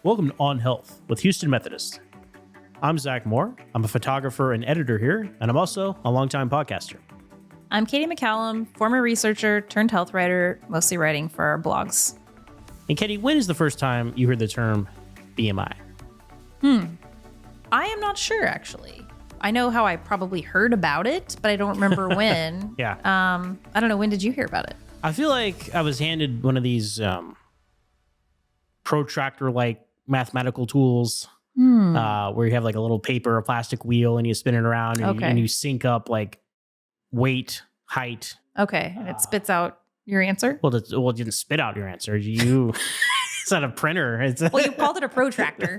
Welcome to On Health with Houston Methodist. I'm Zach Moore. I'm a photographer and editor here, and I'm also a longtime podcaster. I'm Katie McCallum, former researcher turned health writer, mostly writing for our blogs. And Katie, when is the first time you heard the term BMI? I am not sure, actually. I know how I probably heard about it, but I don't remember when. Yeah. I don't know. When did you hear about it? I feel like I was handed one of these protractor-like mathematical tools where you have like a little paper, a plastic wheel, and you spin it around and you sync up like weight, height. Okay. And it spits out your answer? Well, it didn't spit out your answer. It's not a printer. Well, you called it a protractor.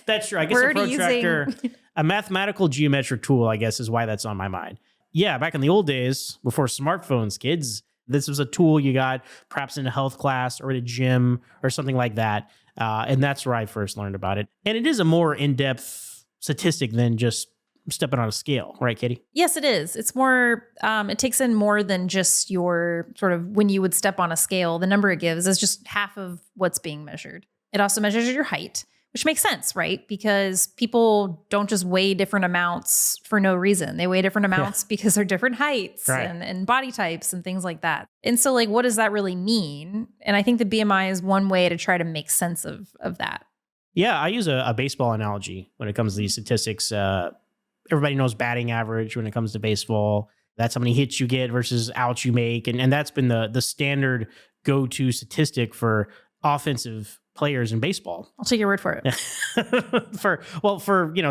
That's true. I guess a protractor, a mathematical geometric tool, I guess, is why that's on my mind. Yeah, back in the old days, before smartphones, kids, this was a tool you got perhaps in a health class or at a gym or something like that. And that's where I first learned about it. And it is a more in-depth statistic than just stepping on a scale, right, Katie? Yes, it is. It's more, it takes in more than just your sort of when you would step on a scale. The number it gives is just half of what's being measured. It also measures your height, which makes sense, right? Because people don't just weigh different amounts for no reason. They weigh different amounts because they're different heights and body types and things like that. And so like, what does that really mean? And I think the BMI is one way to try to make sense of that. Yeah, I use a baseball analogy when it comes to these statistics. Everybody knows batting average when it comes to baseball. That's how many hits you get versus outs you make. And that's been the standard go-to statistic for offensive players in baseball. I'll take your word for it.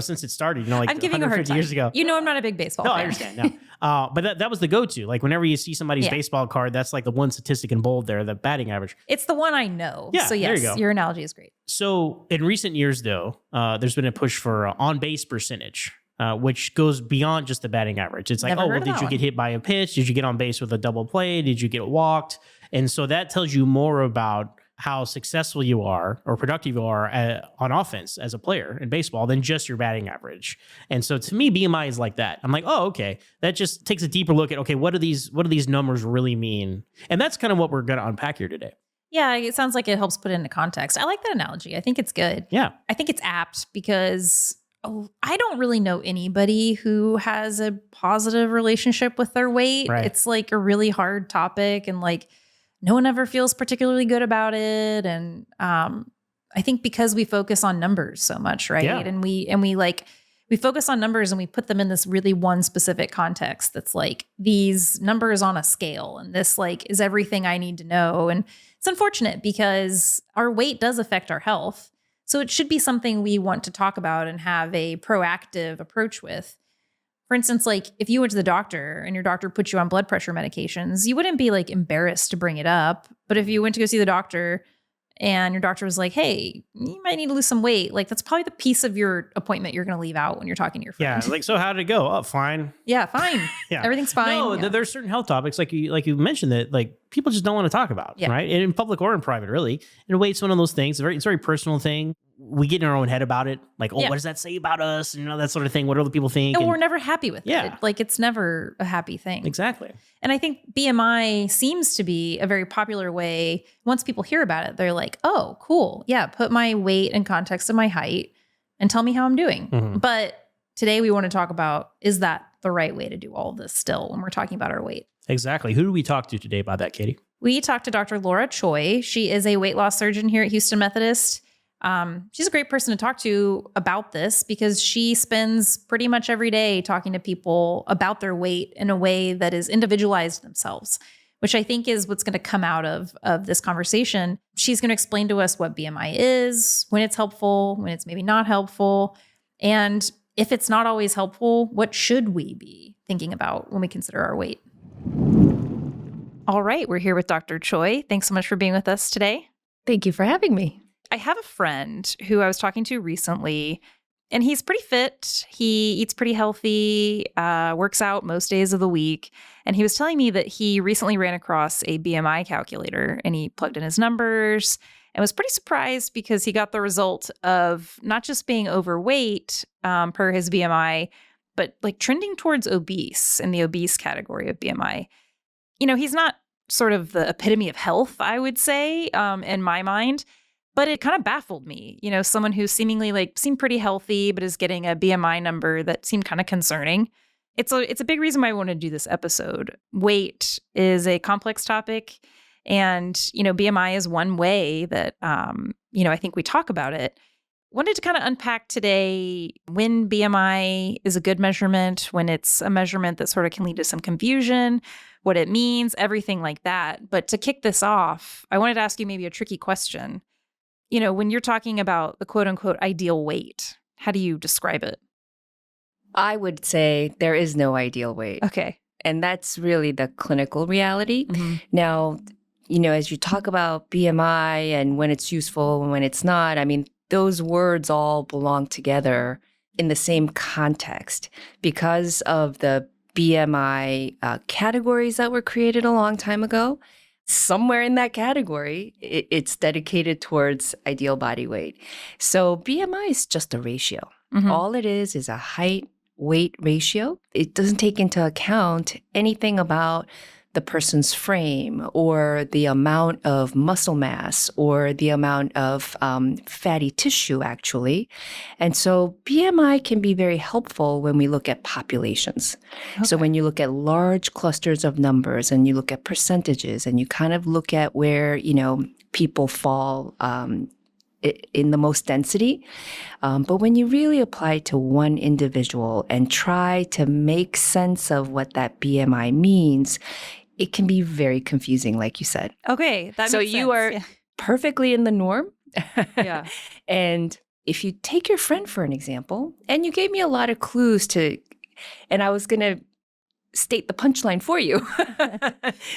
Since it started, like I'm giving 150 years ago. You know, I'm not a big baseball fan. I understand. No. But that was the go-to. Like whenever you see somebody's baseball card, that's like the one statistic in bold there, the batting average. It's the one I know. Yeah, so yes, there you go. Your analogy is great. So in recent years, though, there's been a push for on-base percentage. Which goes beyond just the batting average. It's like, did you get hit by a pitch? Did you get on base with a double play? Did you get walked? And so that tells you more about how successful you are or productive you are on offense as a player in baseball than just your batting average. And so to me, BMI is like that. I'm like, oh, okay. That just takes a deeper look at, okay, what do these numbers really mean? And that's kind of what we're going to unpack here today. Yeah, it sounds like it helps put it into context. I like that analogy. I think it's good. Yeah. I think it's apt because I don't really know anybody who has a positive relationship with their weight. Right. It's like a really hard topic and like no one ever feels particularly good about it. And I think because we focus on numbers so much, right? Yeah. And we focus on numbers and we put them in this really one specific context that's like these numbers on a scale and this like is everything I need to know. And it's unfortunate because our weight does affect our health. So it should be something we want to talk about and have a proactive approach with. For instance, like if you went to the doctor and your doctor put you on blood pressure medications, you wouldn't be like embarrassed to bring it up. But if you went to go see the doctor and your doctor was like, hey, you might need to lose some weight, like that's probably the piece of your appointment you're going to leave out when you're talking to your friend. Yeah, like, so how did it go? Oh, fine. Yeah, fine. Yeah. Everything's fine. No, there's certain health topics like you mentioned that like people just don't want to talk about, right? And in public or in private, really. In a way, it's one of those things. It's a very personal thing. We get in our own head about it. Like, what does that say about us? And that sort of thing. What do other people think? And we're never happy with it. Like it's never a happy thing. Exactly. And I think BMI seems to be a very popular way. Once people hear about it, they're like, oh, cool. Yeah, put my weight in context of my height and tell me how I'm doing. Mm-hmm. But today we want to talk about, is that the right way to do all of this still when we're talking about our weight? Exactly. Who do we talk to today about that, Katie? We talked to Dr. Laura Choi. She is a weight loss surgeon here at Houston Methodist. She's a great person to talk to about this because she spends pretty much every day talking to people about their weight in a way that is individualized to themselves, which I think is what's going to come out of this conversation. She's going to explain to us what BMI is, when it's helpful, when it's maybe not helpful. And if it's not always helpful, what should we be thinking about when we consider our weight? All right, we're here with Dr. Choi. Thanks so much for being with us today. Thank you for having me. I have a friend who I was talking to recently, and he's pretty fit. He eats pretty healthy, works out most days of the week. And he was telling me that he recently ran across a BMI calculator and he plugged in his numbers and was pretty surprised because he got the result of not just being overweight per his BMI, but like trending towards obese in the obese category of BMI. You know, he's not sort of the epitome of health, I would say, in my mind. But it kind of baffled me, someone who seemingly seemed pretty healthy, but is getting a BMI number that seemed kind of concerning. It's a big reason why I want to do this episode. Weight is a complex topic, and BMI is one way that I think we talk about it. Wanted to kind of unpack today when BMI is a good measurement, when it's a measurement that sort of can lead to some confusion, what it means, everything like that. But to kick this off, I wanted to ask you maybe a tricky question. When you're talking about the quote unquote ideal weight, how do you describe it? I would say there is no ideal weight. Okay. And that's really the clinical reality. Mm-hmm. Now, as you talk about BMI and when it's useful and when it's not, I mean, those words all belong together in the same context because of the BMI categories that were created a long time ago. Somewhere in that category, it's dedicated towards ideal body weight. So BMI is just a ratio. Mm-hmm. All it is a height-weight ratio. It doesn't take into account anything about the person's frame or the amount of muscle mass or the amount of fatty tissue, actually. And so BMI can be very helpful when we look at populations. Okay. So when you look at large clusters of numbers and you look at percentages and you kind of look at where, people fall in the most density. But when you really apply to one individual and try to make sense of what that BMI means, it can be very confusing, like you said. Okay, that so makes sense. you are perfectly in the norm. Yeah. And if you take your friend for an example, and you gave me a lot of clues and I was going to state the punchline for you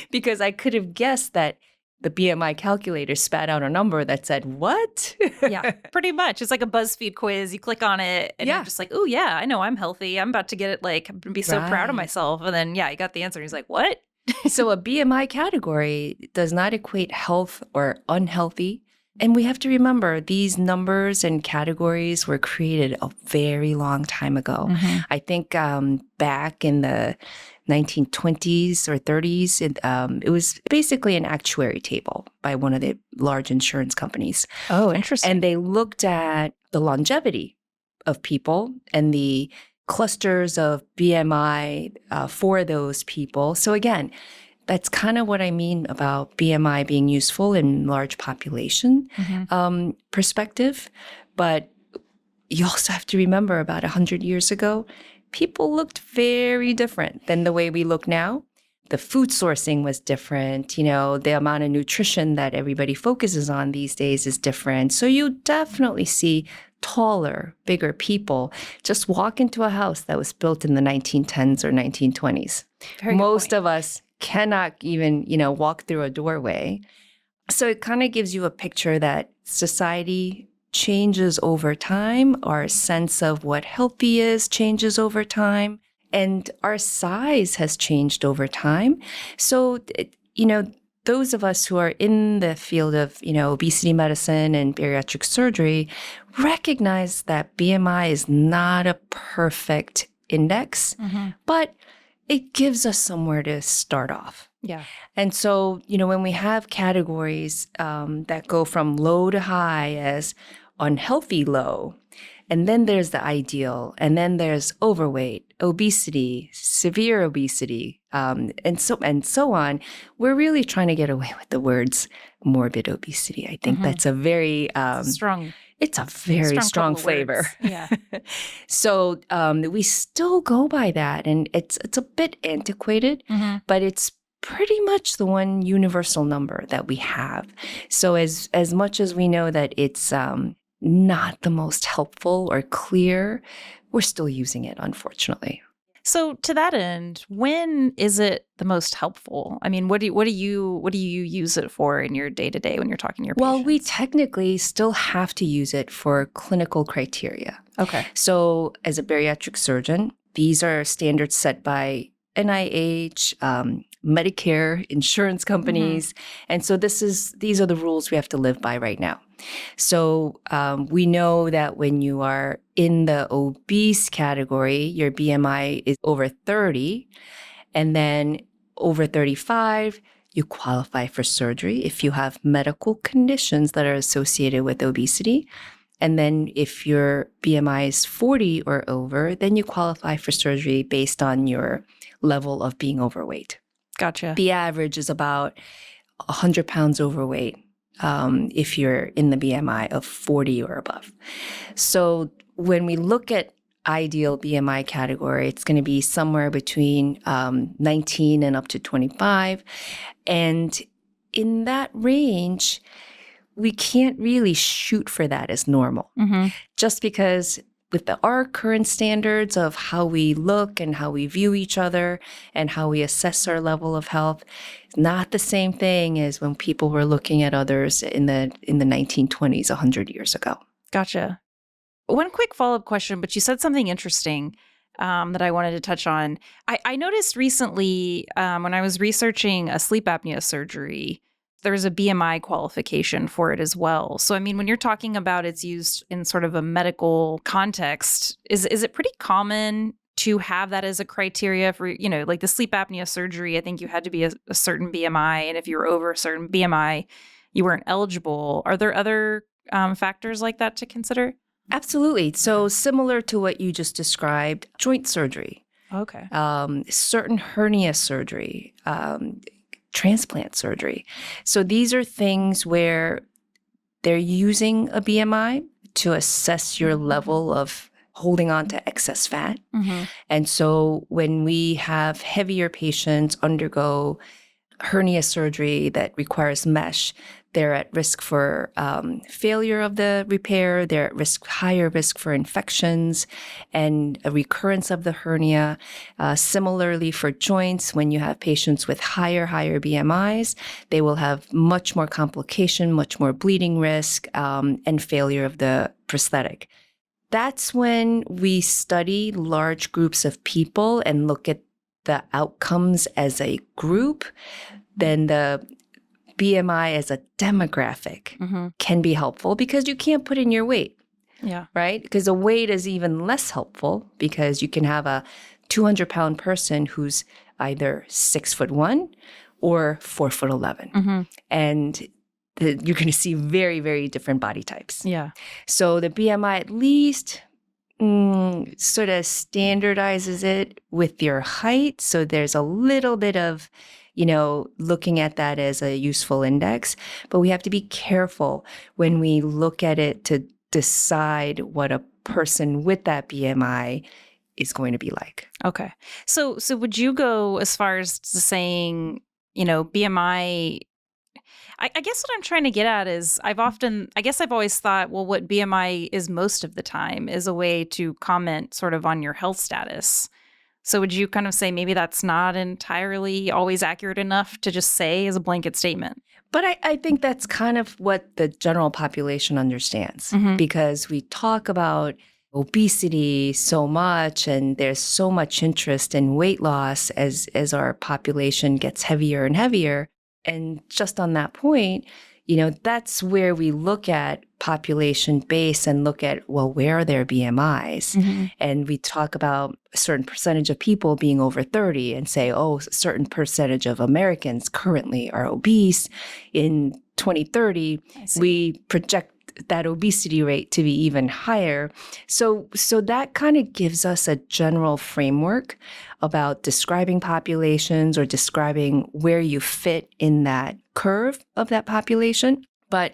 because I could have guessed that the BMI calculator spat out a number that said, what? Yeah, pretty much. It's like a BuzzFeed quiz. You click on it and you're just like, oh, yeah, I know I'm healthy. I'm about to get it. I'm going to be so proud of myself. And then, you got the answer. And he's like, what? So a BMI category does not equate health or unhealthy. And we have to remember these numbers and categories were created a very long time ago. Mm-hmm. I think back in the 1920s or 30s, it was basically an actuary table by one of the large insurance companies. Oh, interesting. And they looked at the longevity of people and the clusters of BMI for those people. So again, that's kind of what I mean about BMI being useful in large population perspective. But you also have to remember about 100 years ago, people looked very different than the way we look now. The food sourcing was different. The amount of nutrition that everybody focuses on these days is different. So you definitely see taller, bigger people just walk into a house that was built in the 1910s or 1920s. Most of us cannot even, walk through a doorway. So it kind of gives you a picture that society changes over time. Our sense of what healthy is changes over time. And our size has changed over time. So, those of us who are in the field of, obesity medicine and bariatric surgery recognize that BMI is not a perfect index, but it gives us somewhere to start off. Yeah. And so, when we have categories that go from low to high as unhealthy low, and then there's the ideal, and then there's overweight, obesity, severe obesity, and so on. We're really trying to get away with the words morbid obesity. I think that's a very strong. It's a very strong flavor. Yeah. So we still go by that, and it's a bit antiquated, but it's pretty much the one universal number that we have. So as much as we know that it's not the most helpful or clear, we're still using it, unfortunately. So to that end, when is it the most helpful? I mean, what do you use it for in your day-to-day when you're talking to your patients? Well, we technically still have to use it for clinical criteria. Okay. So as a bariatric surgeon, these are standards set by NIH, Medicare, insurance companies. And so these are the rules we have to live by right now. So we know that when you are in the obese category, your BMI is over 30, and then over 35, you qualify for surgery if you have medical conditions that are associated with obesity. And then if your BMI is 40 or over, then you qualify for surgery based on your level of being overweight. Gotcha. The average is about 100 pounds overweight if you're in the BMI of 40 or above. So when we look at ideal BMI category, it's going to be somewhere between 19 and up to 25. And in that range, we can't really shoot for that as normal. Just because with our current standards of how we look and how we view each other and how we assess our level of health, it's not the same thing as when people were looking at others in the 1920s, 100 years ago. Gotcha. One quick follow-up question, but you said something interesting that I wanted to touch on. I noticed recently when I was researching a sleep apnea surgery, there's a BMI qualification for it as well. So, I mean, when you're talking about it's used in sort of a medical context, is it pretty common to have that as a criteria for, like the sleep apnea surgery? I think you had to be a certain BMI, and if you were over a certain BMI, you weren't eligible. Are there other factors like that to consider? Absolutely. So similar to what you just described, joint surgery. Okay. Certain hernia surgery, transplant surgery. So these are things where they're using a BMI to assess your level of holding on to excess fat. And so when we have heavier patients undergo hernia surgery that requires mesh, they're at risk for failure of the repair. They're at higher risk for infections and a recurrence of the hernia. Similarly, for joints, when you have patients with higher BMIs, they will have much more complication, much more bleeding risk, and failure of the prosthetic. That's when we study large groups of people and look at the outcomes as a group. Then the BMI as a demographic can be helpful because you can't put in your weight. Yeah. Right? Because the weight is even less helpful because you can have a 200-pound person who's either 6'1" or 4'11". And you're going to see very, very different body types. Yeah. So the BMI at least sort of standardizes it with your height. So there's a little bit of looking at that as a useful index, but we have to be careful when we look at it to decide what a person with that BMI is going to be like. Okay. So would you go as far as to saying, BMI, I guess what I'm trying to get at is I've always thought, well, what BMI is most of the time is a way to comment sort of on your health status. So would you kind of say maybe that's not entirely always accurate enough to just say as a blanket statement? But I think that's kind of what the general population understands because we talk about obesity so much and there's so much interest in weight loss as our population gets heavier and heavier. And just on that point, that's where we look at population base and look at, well, where are their BMIs? And we talk about a certain percentage of people being over 30 and say, oh, a certain percentage of Americans currently are obese. In 2030, we project that obesity rate to be even higher. So that kind of gives us a general framework about describing populations or describing where you fit in that curve of that population. But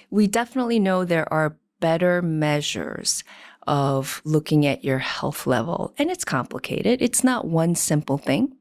we definitely know there are better measures of looking at your health level. And it's complicated. It's not one simple thing.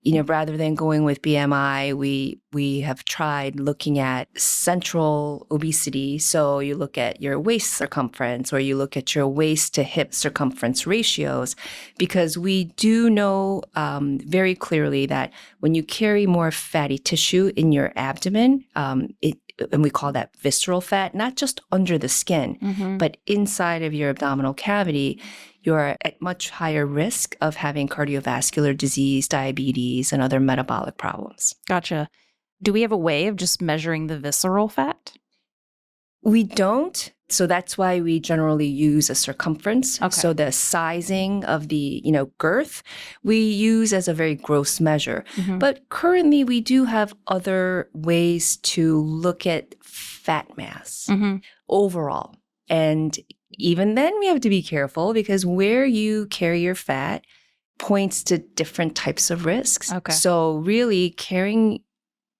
Rather than going with BMI, we have tried looking at central obesity. So you look at your waist circumference or you look at your waist to hip circumference ratios, because we do know very clearly that when you carry more fatty tissue in your abdomen, and we call that visceral fat, not just under the skin, but inside of your abdominal cavity, you're at much higher risk of having cardiovascular disease, diabetes, and other metabolic problems. Gotcha. Do we have a way of just measuring the visceral fat? We don't, So that's why we generally use a circumference. Okay. So the sizing of the, girth, we use as a very gross measure. But currently we do have other ways to look at fat mass overall. And even then we have to be careful because where you carry your fat points to different types of risks. Okay. So really carrying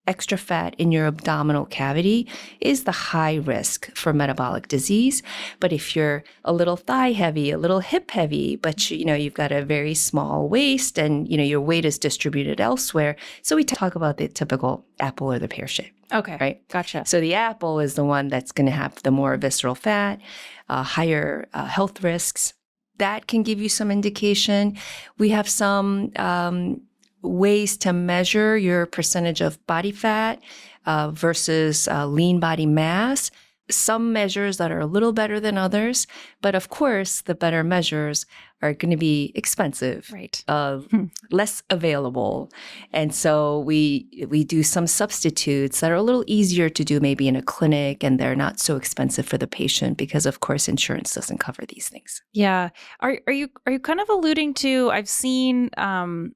extra fat in your abdominal cavity is the high risk for metabolic disease. But if you're a little thigh heavy, a little hip heavy, but you've got a very small waist and your weight is distributed elsewhere. So we talk about the typical apple or the pear shape. Okay. Right. Gotcha. So the apple is the one that's going to have the more visceral fat, higher health risks. That can give you some indication. We have some ways to measure your percentage of body fat versus lean body mass. Some measures that are a little better than others, but of course, the better measures are going to be expensive, Right. Less available. And so we do some substitutes that are a little easier to do maybe in a clinic, and they're not so expensive for the patient because, of course, insurance doesn't cover these things. Yeah. Are you kind of alluding to, I've seen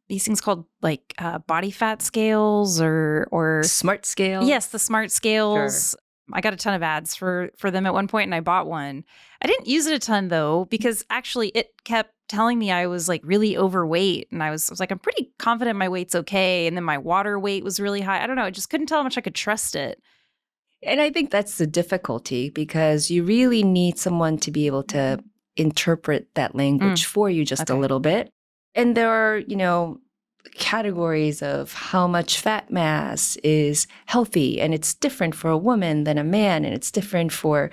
these things called like body fat scales or Smart scale. Yes, the smart scales. Sure. I got a ton of ads for them at one point and I bought one. I didn't use it a ton though, because actually it kept telling me I was like really overweight. And I was like, I'm pretty confident my weight's okay. And then my water weight was really high. I don't know. I just couldn't tell how much I could trust it. And I think that's the difficulty because you really need someone to be able to interpret that language for you just a little bit. And there are, categories of how much fat mass is healthy, and it's different for a woman than a man, and it's different for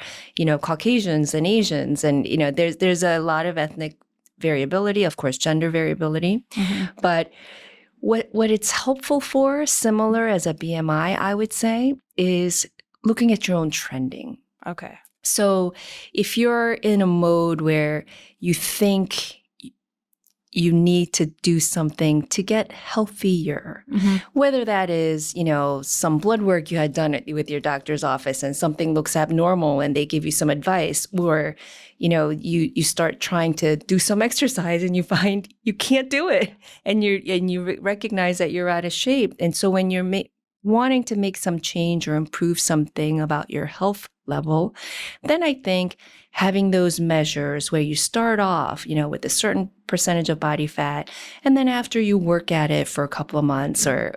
Caucasians and Asians, and there's a lot of ethnic variability, of course gender variability, but what it's helpful for, similar as a BMI, I would say, is looking at your own trending. Okay. So if you're in a mode where you think you need to do something to get healthier, whether that is, some blood work you had done with your doctor's office and something looks abnormal and they give you some advice, or, you start trying to do some exercise and you find you can't do it and you recognize that you're out of shape. And so when you're wanting to make some change or improve something about your health level, then I think having those measures where you start off, with a certain percentage of body fat, and then after you work at it for a couple of months or,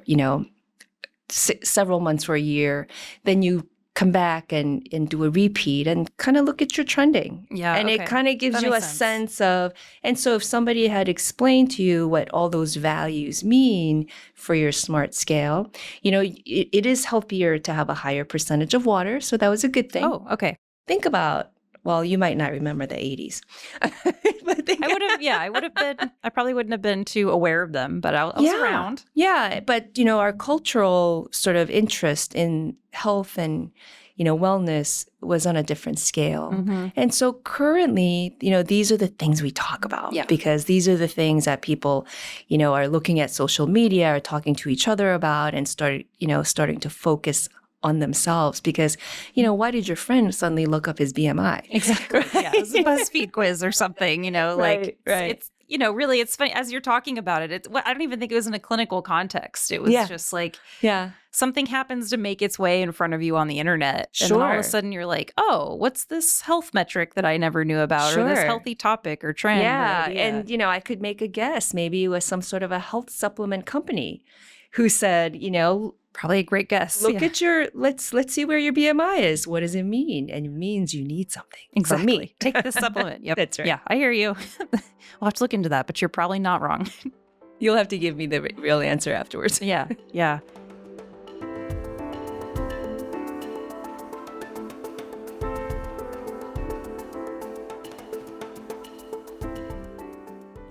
several months or a year, then you come back and do a repeat and kind of look at your trending. Yeah. And it kind of gives you a sense of, and so if somebody had explained to you what all those values mean for your SMART scale, it is healthier to have a higher percentage of water. So that was a good thing. Oh, okay. Think about, well, you might not remember the 80s. But I probably wouldn't have been too aware of them, but I was around. Yeah. But, our cultural sort of interest in health and, wellness was on a different scale. And so currently, these are the things we talk about because these are the things that people, are looking at social media or talking to each other about and starting to focus on themselves because, why did your friend suddenly look up his BMI? Exactly. Right? Yeah, it was a BuzzFeed quiz or something, right. It's really, it's funny as you're talking about it. I don't even think it was in a clinical context. It was just like, something happens to make its way in front of you on the internet. And then all of a sudden you're like, oh, what's this health metric that I never knew about or this healthy topic or trend? Yeah. And, I could make a guess. Maybe it was some sort of a health supplement company who said, probably a great guess. Look at let's see where your BMI is. What does it mean? And it means you need something exactly. from me. Take this supplement. Yep. That's right. Yeah, I hear you. We'll have to look into that, but you're probably not wrong. You'll have to give me the real answer afterwards. Yeah.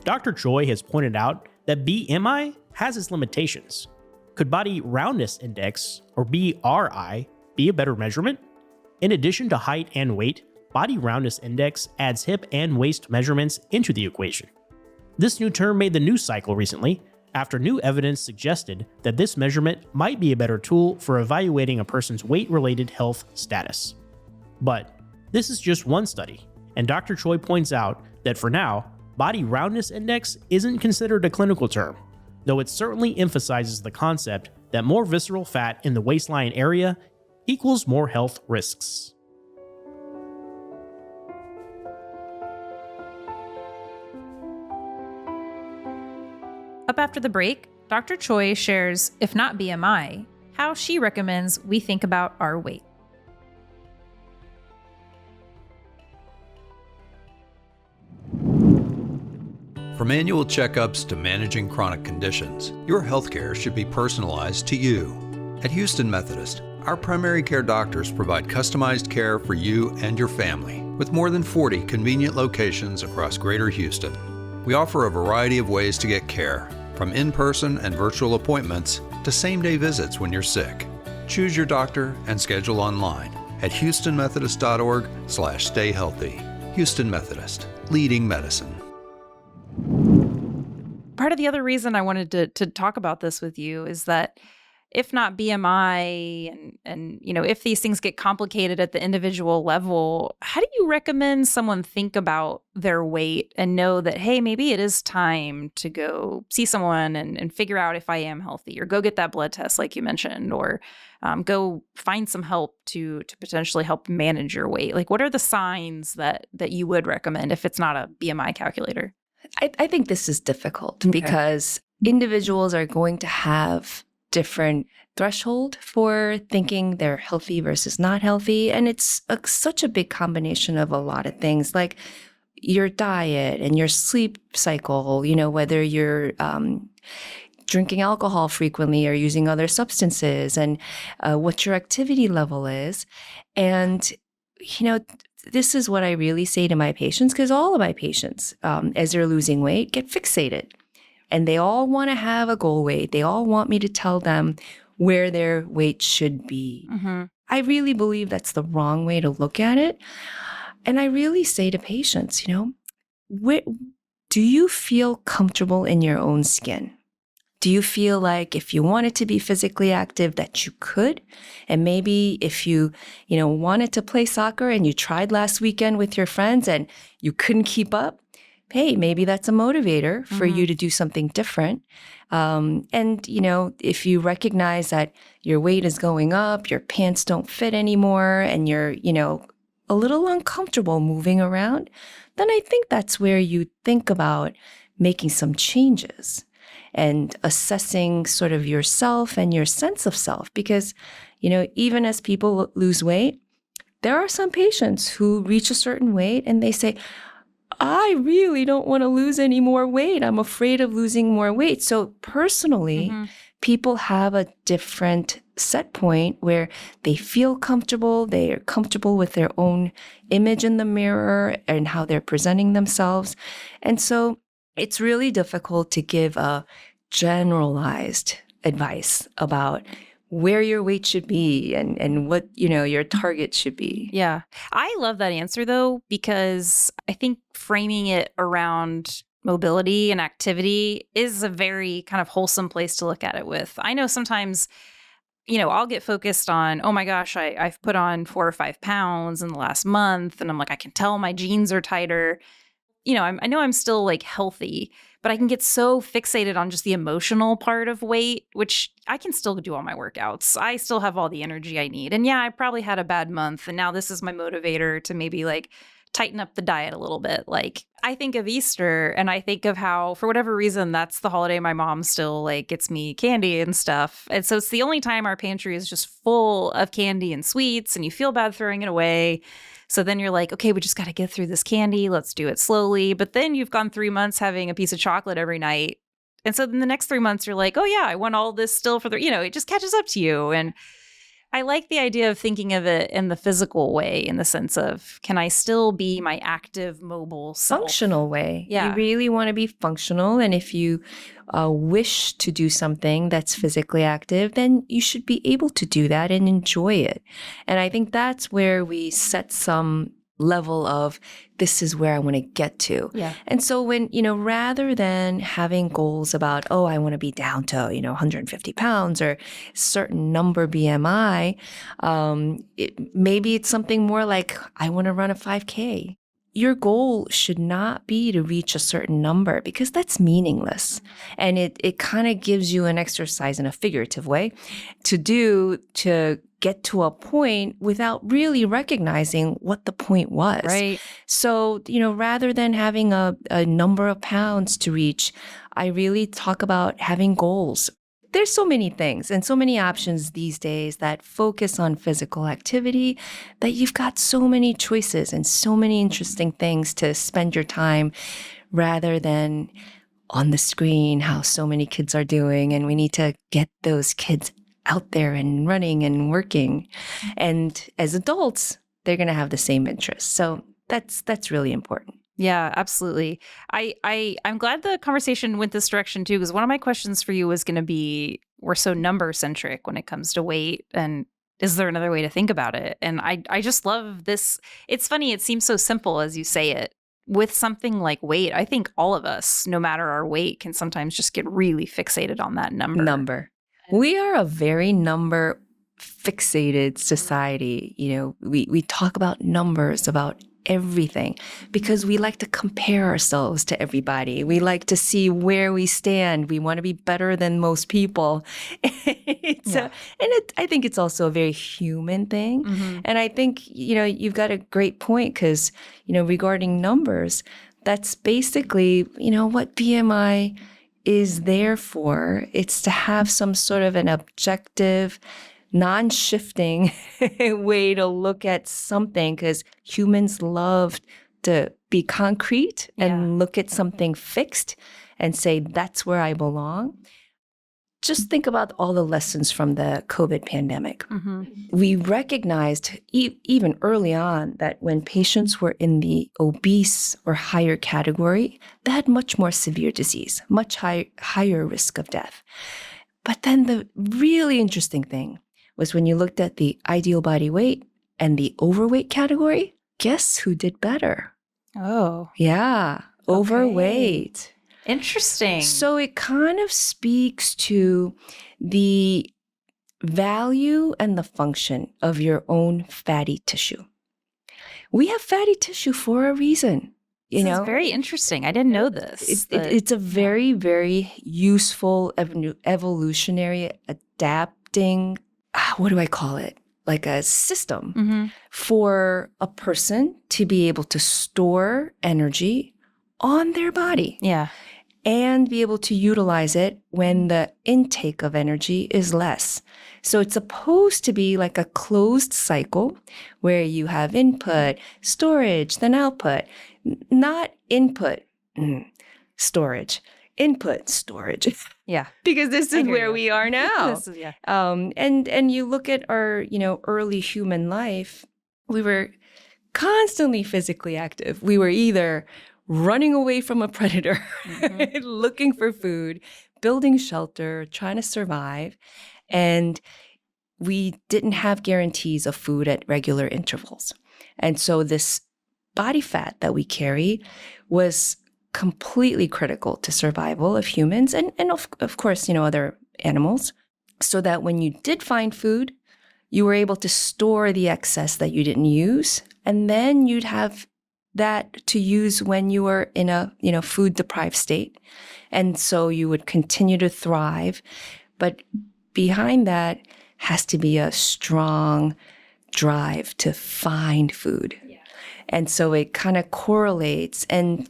Dr. Choi has pointed out that BMI has its limitations. Could body roundness index, or BRI, be a better measurement? In addition to height and weight, body roundness index adds hip and waist measurements into the equation. This new term made the news cycle recently after new evidence suggested that this measurement might be a better tool for evaluating a person's weight-related health status. But This is just one study, and Dr. Choi points out that for now, body roundness index isn't considered a clinical term, though it certainly emphasizes the concept that more visceral fat in the waistline area equals more health risks. Up after the break, Dr. Choi shares, if not BMI, how she recommends we think about our weight. From annual checkups to managing chronic conditions, your healthcare should be personalized to you. At Houston Methodist, our primary care doctors provide customized care for you and your family, with more than 40 convenient locations across Greater Houston. We offer a variety of ways to get care, from in-person and virtual appointments to same-day visits when you're sick. Choose your doctor and schedule online at houstonmethodist.org/stayhealthy. Houston Methodist, leading medicine. Part of the other reason I wanted to talk about this with you is that if not BMI and if these things get complicated at the individual level, how do you recommend someone think about their weight and know that, hey, maybe it is time to go see someone and figure out if I am healthy, or go get that blood test like you mentioned, or go find some help to potentially help manage your weight? Like, what are the signs that you would recommend if it's not a BMI calculator? I think this is difficult because individuals are going to have different threshold for thinking they're healthy versus not healthy. And it's such a big combination of a lot of things, like your diet and your sleep cycle, whether you're drinking alcohol frequently or using other substances, and what your activity level is. And, this is what I really say to my patients, because all of my patients, as they're losing weight, get fixated. And they all want to have a goal weight. They all want me to tell them where their weight should be. Mm-hmm. I really believe that's the wrong way to look at it. And I really say to patients, do you feel comfortable in your own skin? Do you feel like if you wanted to be physically active that you could? And maybe if you, wanted to play soccer and you tried last weekend with your friends and you couldn't keep up, hey, maybe that's a motivator for you to do something different. And, if you recognize that your weight is going up, your pants don't fit anymore, and you're, a little uncomfortable moving around, then I think that's where you think about making some changes and assessing sort of yourself and your sense of self. Because, even as people lose weight, there are some patients who reach a certain weight and they say, I really don't want to lose any more weight. I'm afraid of losing more weight. So personally, people have a different set point where they feel comfortable. They are comfortable with their own image in the mirror and how they're presenting themselves. And so it's really difficult to give a generalized advice about where your weight should be and what, your target should be. Yeah. I love that answer though, because I think framing it around mobility and activity is a very kind of wholesome place to look at it with. I know sometimes, I'll get focused on, oh my gosh, I've put on 4 or 5 pounds in the last month. And I'm like, I can tell my jeans are tighter. I know I'm still like healthy, but I can get so fixated on just the emotional part of weight, which I can still do all my workouts. I still have all the energy I need. And yeah, I probably had a bad month. And now this is my motivator to maybe like tighten up the diet a little bit. Like, I think of Easter and I think of how, for whatever reason, that's the holiday my mom still like gets me candy and stuff. And so it's the only time our pantry is just full of candy and sweets, and you feel bad throwing it away. So then you're like, okay, we just got to get through this candy. Let's do it slowly. But then you've gone 3 months having a piece of chocolate every night. And so then the next 3 months you're like, oh yeah, I want all this still for it just catches up to you. And I like the idea of thinking of it in the physical way, in the sense of, can I still be my active, mobile self? Functional way. Yeah. You really want to be functional. And if you wish to do something that's physically active, then you should be able to do that and enjoy it. And I think that's where we set some level of this is where I want to get to. Yeah. And so when, rather than having goals about, oh, I want to be down to, 150 pounds or certain number BMI, maybe it's something more like I want to run a 5K. Your goal should not be to reach a certain number because that's meaningless. And it kind of gives you an exercise in a figurative way to get to a point without really recognizing what the point was. Right. So, rather than having a number of pounds to reach, I really talk about having goals. There's so many things and so many options these days that focus on physical activity that you've got so many choices and so many interesting things to spend your time rather than on the screen, how so many kids are doing. And we need to get those kids out there and running and working. And as adults, they're going to have the same interests. So that's really important. Yeah, absolutely. I'm glad the conversation went this direction too, because one of my questions for you was going to be, we're so number centric when it comes to weight, and is there another way to think about it? And I just love this. It's funny. It seems so simple as you say it. With something like weight, I think all of us, no matter our weight, can sometimes just get really fixated on that number. We are a very number fixated society. We talk about numbers, about everything because we like to compare ourselves to everybody. We like to see where we stand. We want to be better than most people. I think it's also a very human thing. Mm-hmm. And I think, you've got a great point because, regarding numbers, that's basically, what BMI is there for. It's to have some sort of an objective, non-shifting way to look at something because humans love to be concrete and look at something fixed and say, that's where I belong. Just think about all the lessons from the COVID pandemic. Mm-hmm. We recognized even early on that when patients were in the obese or higher category, they had much more severe disease, much higher risk of death. But then the really interesting thing was when you looked at the ideal body weight and the overweight category, guess who did better? Oh. Yeah, overweight. Interesting. So it kind of speaks to the value and the function of your own fatty tissue. We have fatty tissue for a reason. This is very interesting. I didn't know this. It's a very, very useful evolutionary adapting, what do I call it? Like a system for a person to be able to store energy on their body. Yeah. And be able to utilize it when the intake of energy is less. So it's supposed to be like a closed cycle where you have input, storage, then output, not input, storage, input, storage. Yeah. Because this is where we are now. And you look at our, early human life, we were constantly physically active. We were either running away from a predator, looking for food, building shelter, trying to survive. And we didn't have guarantees of food at regular intervals. And so this body fat that we carry was completely critical to survival of humans and of course, other animals, so that when you did find food, you were able to store the excess that you didn't use. And then you'd have that to use when you were in a, food deprived state. And so you would continue to thrive. But behind that has to be a strong drive to find food. Yeah. And so it kind of correlates. And,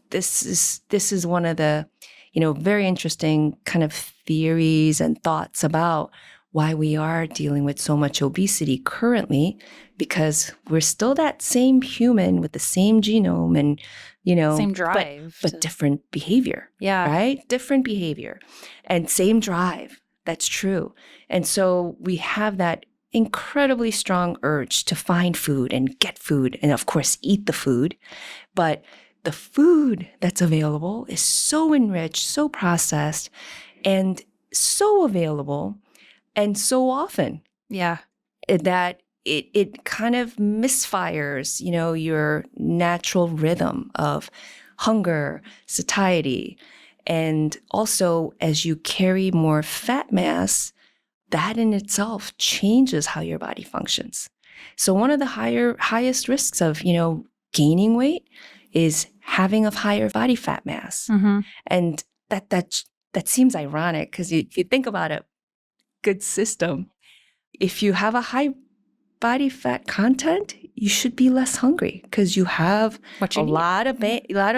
this is one of the, very interesting kind of theories and thoughts about why we are dealing with so much obesity currently, because we're still that same human with the same genome and, same drive, but different behavior. Yeah. Right? Different behavior and same drive. That's true. And so we have that incredibly strong urge to find food and get food and of course eat the food. But the food that's available is so enriched, so processed, and so available and so often. Yeah. That it kind of misfires, your natural rhythm of hunger, satiety. And also, as you carry more fat mass, that in itself changes how your body functions. So one of the highest risks of, gaining weight is having a higher body fat mass. Mm-hmm. And that seems ironic because if you think about it, good system, if you have a high body fat content, you should be less hungry because you have a lot of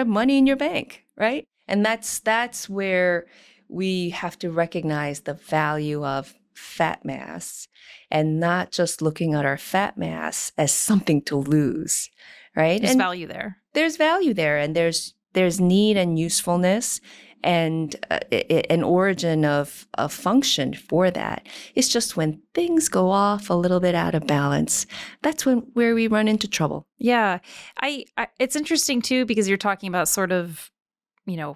money in your bank, right? And that's where we have to recognize the value of fat mass and not just looking at our fat mass as something to lose, right? There's value there. There's value there, and there's need and usefulness and an origin of function for that. It's just when things go off a little bit out of balance, that's where we run into trouble. Yeah. I it's interesting too, because you're talking about sort of,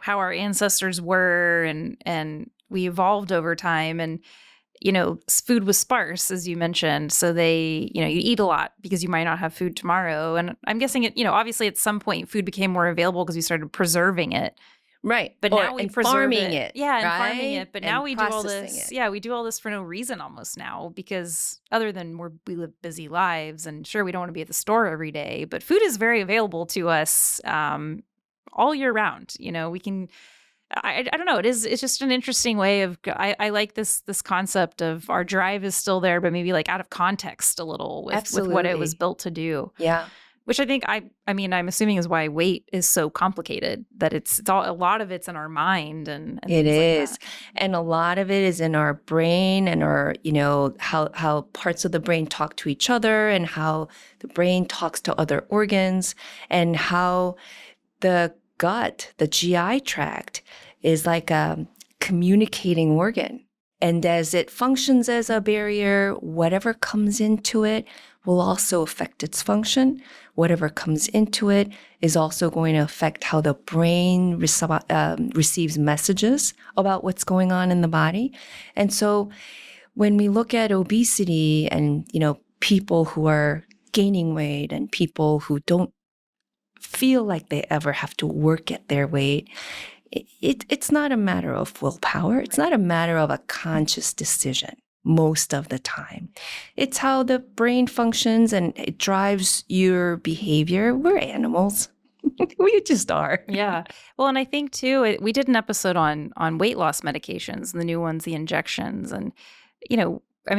how our ancestors were and we evolved over time, and food was sparse, as you mentioned. So they, you eat a lot because you might not have food tomorrow. And I'm guessing it, obviously at some point food became more available because we started preserving it. Right. But now we preserve farming it. Yeah, and right? farming it. But now we do all this. It. Yeah, we do all this for no reason almost now, because other than we live busy lives, and sure, we don't want to be at the store every day, but food is very available to us all year round. We can. I don't know. It's just an interesting way of. I like this concept of our drive is still there, but maybe like out of context a little with what it was built to do. Yeah. Which I think I'm assuming is why weight is so complicated, that it's all, a lot of it's in our mind and it is. Like that. And a lot of it is in our brain and our, how parts of the brain talk to each other and how the brain talks to other organs and how the gut, the GI tract is like a communicating organ. And as it functions as a barrier, whatever comes into it will also affect its function. Whatever comes into it is also going to affect how the brain receives messages about what's going on in the body. And so when we look at obesity and, people who are gaining weight and people who don't feel like they ever have to work at their weight, it's not a matter of willpower. It's not a matter of a conscious decision most of the time. It's how the brain functions and it drives your behavior. We're animals. We just are. Yeah. Well, and I think too, we did an episode on weight loss medications, the new ones, the injections. And,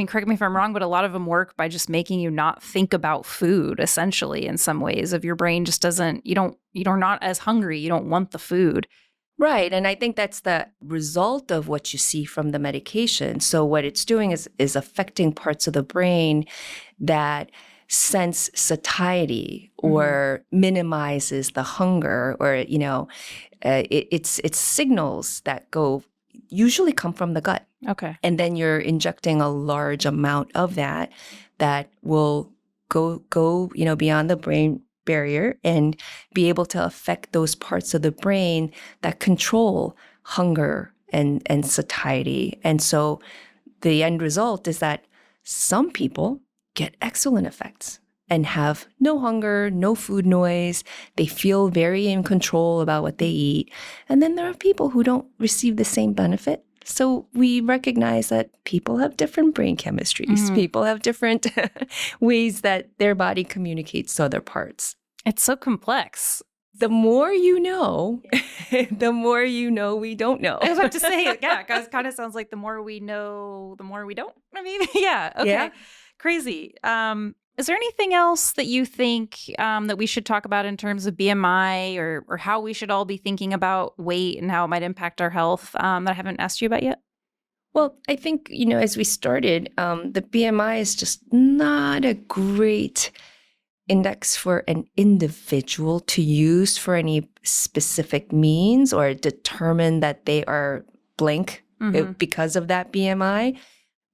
correct me if I'm wrong, but a lot of them work by just making you not think about food, essentially, in some ways. If your brain just doesn't, you're not as hungry, you don't want the food. Right. And I think that's the result of what you see from the medication. So what it's doing is affecting parts of the brain that sense satiety or minimizes the hunger, or, it's signals that usually come from the gut. Okay. And then you're injecting a large amount of that will go beyond the brain barrier and be able to affect those parts of the brain that control hunger and satiety. And so the end result is that some people get excellent effects and have no hunger, no food noise. They feel very in control about what they eat. And then there are people who don't receive the same benefit. So we recognize that people have different brain chemistries. Mm-hmm. People have different ways that their body communicates to other parts. It's so complex. The more you know, the more you know we don't know. I was about to say, yeah, because it kind of sounds like the more we know, the more we don't. I mean, yeah. Okay. Yeah. Crazy. Is there anything else that you think that we should talk about in terms of BMI or how we should all be thinking about weight and how it might impact our health that I haven't asked you about yet? Well, I think, as we started, the BMI is just not a great index for an individual to use for any specific means or determine that they are blank because of that BMI.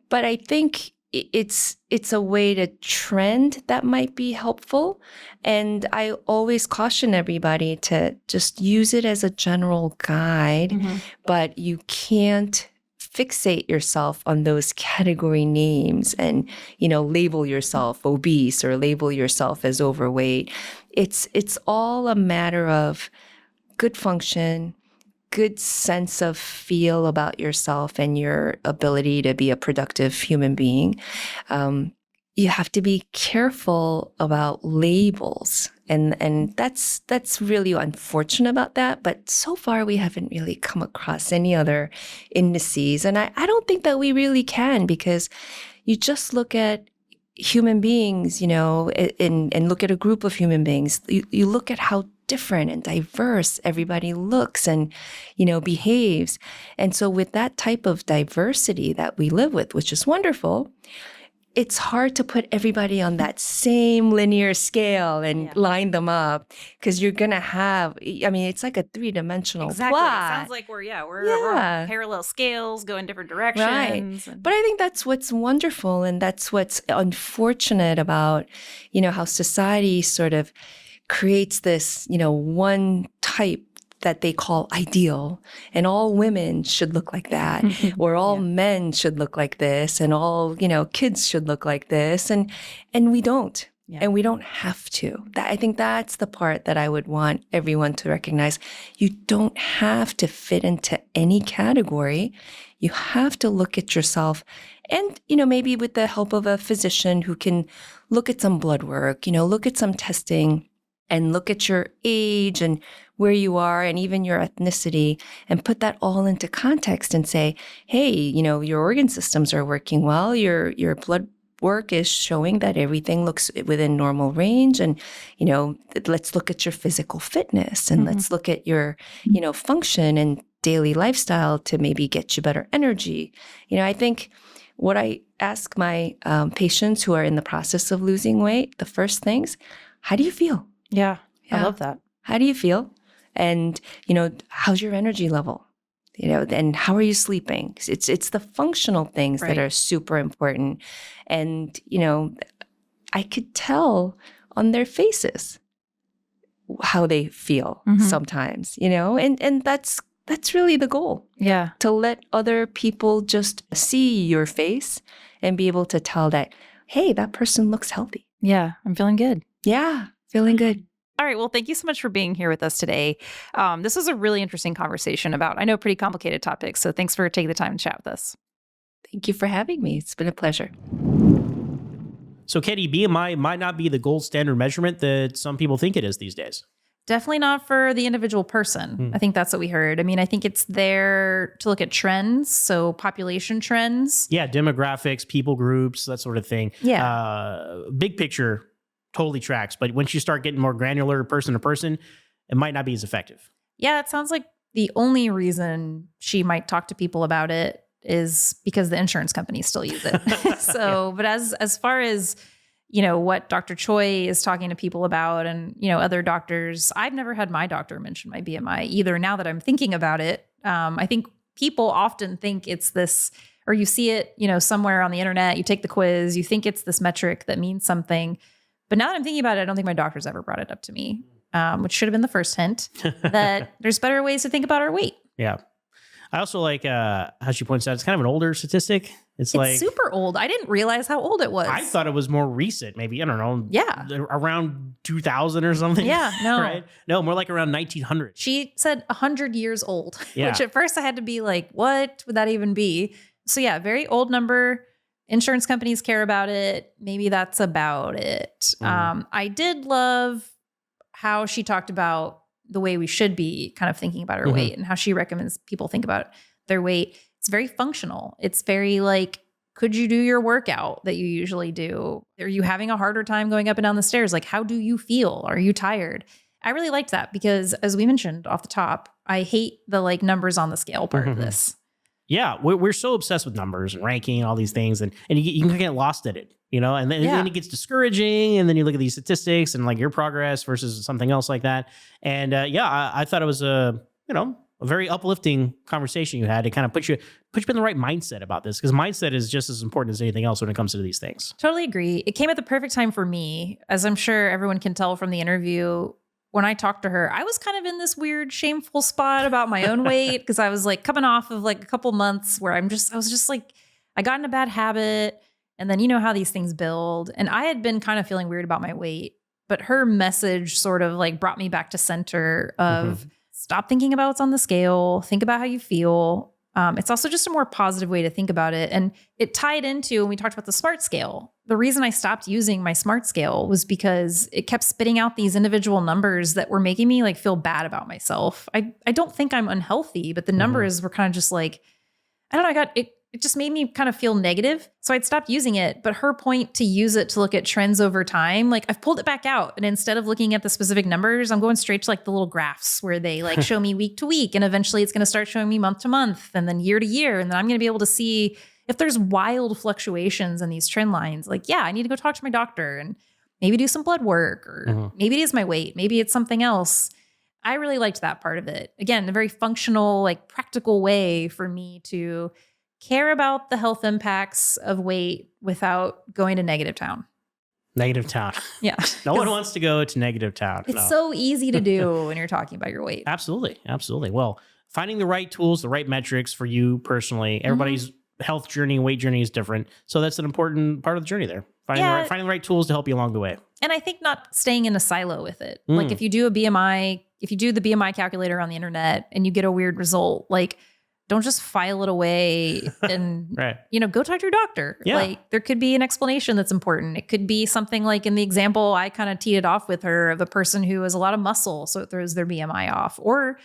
But I think it's a way to trend that might be helpful. And I always caution everybody to just use it as a general guide, but you can't fixate yourself on those category names and, label yourself obese or label yourself as overweight. It's all a matter of good function, good sense of feel about yourself and your ability to be a productive human being. You have to be careful about labels. And that's really unfortunate about that. But so far, we haven't really come across any other indices. And I don't think that we really can, because you just look at human beings, and look at a group of human beings. You look at how different and diverse everybody looks and, behaves. And so with that type of diversity that we live with, which is wonderful, it's hard to put everybody on that same linear scale and line them up, because you're going to have, it's like a three-dimensional exactly. plot. It sounds like we're parallel scales, go in different directions. Right. But I think that's what's wonderful, and that's what's unfortunate about, how society sort of creates this, one type that they call ideal, and all women should look like that, or all men should look like this, and all, kids should look like this. And we don't. Yeah. And we don't have to. I think that's the part that I would want everyone to recognize. You don't have to fit into any category. You have to look at yourself, and, maybe with the help of a physician who can look at some blood work, look at some testing, and look at your age and where you are and even your ethnicity, and put that all into context and say, hey, your organ systems are working well. Your blood work is showing that everything looks within normal range. And, let's look at your physical fitness, and let's look at your, function and daily lifestyle to maybe get you better energy. I think what I ask my patients who are in the process of losing weight, the first things, how do you feel? Yeah, I love that. How do you feel? And, how's your energy level? And how are you sleeping? It's the functional things that are super important. And, I could tell on their faces how they feel sometimes, and that's really the goal. Yeah. To let other people just see your face and be able to tell that, hey, that person looks healthy. Yeah, I'm feeling good. Yeah. Feeling good. All right. Well, thank you so much for being here with us today. This was a really interesting conversation about, I know, pretty complicated topics. So thanks for taking the time to chat with us. Thank you for having me. It's been a pleasure. So, Katie, BMI might not be the gold standard measurement that some people think it is these days. Definitely not for the individual person. I think that's what we heard. I think it's there to look at trends. So population trends. Yeah. Demographics, people groups, that sort of thing. Yeah. Big picture totally tracks. But once you start getting more granular person to person, it might not be as effective. Yeah. It sounds like the only reason she might talk to people about it is because the insurance companies still use it. So, but as far as, what Dr. Choi is talking to people about, and, other doctors, I've never had my doctor mention my BMI either. Now that I'm thinking about it, I think people often think it's this, or you see it, somewhere on the internet, you take the quiz, you think it's this metric that means something. But now that I'm thinking about it, I don't think my doctor's ever brought it up to me, which should have been the first hint that there's better ways to think about our weight. Yeah. I also like how she points out it's kind of an older statistic. It's like super old. I didn't realize how old it was. I thought it was more recent, maybe, I don't know. Yeah. Around 2000 or something. Yeah, no. Right? No, more like around 1900. She said 100 years old, Yeah. which at first I had to be like, what would that even be? So yeah, very old number. Insurance companies care about it. Maybe that's about it. I did love how she talked about the way we should be kind of thinking about our weight, and how she recommends people think about their weight. It's very functional. It's very like, could you do your workout that you usually do? Are you having a harder time going up and down the stairs? Like, how do you feel? Are you tired? I really liked that because, as we mentioned off the top, I hate the like numbers on the scale part of this. Yeah, we're so obsessed with numbers and ranking and all these things, and you can get lost at it, and then it gets discouraging, and then you look at these statistics and like your progress versus something else like that. And I thought it was a very uplifting conversation you had to kind of put you in the right mindset about this, because mindset is just as important as anything else when it comes to these things. Totally agree. It came at the perfect time for me, as I'm sure everyone can tell from the interview. when I talked to her, I was kind of in this weird, shameful spot about my own weight because I was like coming off of like a couple months where I was just like, I got in a bad habit. And then you know how these things build. And I had been kind of feeling weird about my weight, but her message sort of like brought me back to center of stop thinking about what's on the scale, think about how you feel. It's also just a more positive way to think about it. And it tied into when we talked about the SMART scale. The reason I stopped using my SMART scale was because it kept spitting out these individual numbers that were making me like feel bad about myself. I don't think I'm unhealthy, but the numbers were kind of just like, I don't know, it just made me kind of feel negative. So I'd stopped using it. But her point to use it to look at trends over time, like I've pulled it back out. And instead of looking at the specific numbers, I'm going straight to like the little graphs where they like show me week to week. And eventually it's going to start showing me month to month and then year to year. And then I'm going to be able to see if there's wild fluctuations in these trend lines. Like, yeah, I need to go talk to my doctor and maybe do some blood work, or maybe it is my weight. Maybe it's something else. I really liked that part of it. Again, a very functional, like practical way for me to care about the health impacts of weight without going to negative town. Negative town. Yeah. No one wants to go to negative town. It's so easy to do when you're talking about your weight. Absolutely. Absolutely. Well, finding the right tools, the right metrics for you personally, everybody's health journey and weight journey is different. So that's an important part of the journey there. Finding the right tools to help you along the way. And I think not staying in a silo with it. Like if you do the BMI calculator on the internet and you get a weird result, like don't just file it away and, go talk to your doctor. Yeah. Like there could be an explanation that's important. It could be something like in the example, I kind of teed it off with her of a person who has a lot of muscle. So it throws their BMI off. Or,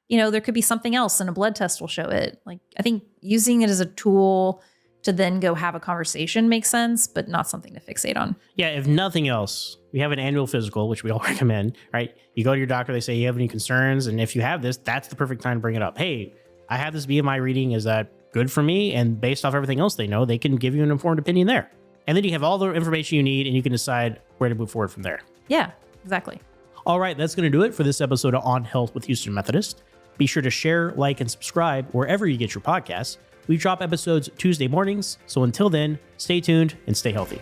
there could be something else and a blood test will show it. Like I think using it as a tool to then go have a conversation makes sense, but not something to fixate on. Yeah. If nothing else, we have an annual physical, which we all recommend, right? You go to your doctor, they say, you have any concerns? And if you have this, that's the perfect time to bring it up. Hey, I have this BMI reading. Is that good for me? And based off everything else they know, they can give you an informed opinion there. And then you have all the information you need and you can decide where to move forward from there. Yeah, exactly. All right, that's going to do it for this episode of On Health with Houston Methodist. Be sure to share, like, and subscribe wherever you get your podcasts. We drop episodes Tuesday mornings. So until then, stay tuned and stay healthy.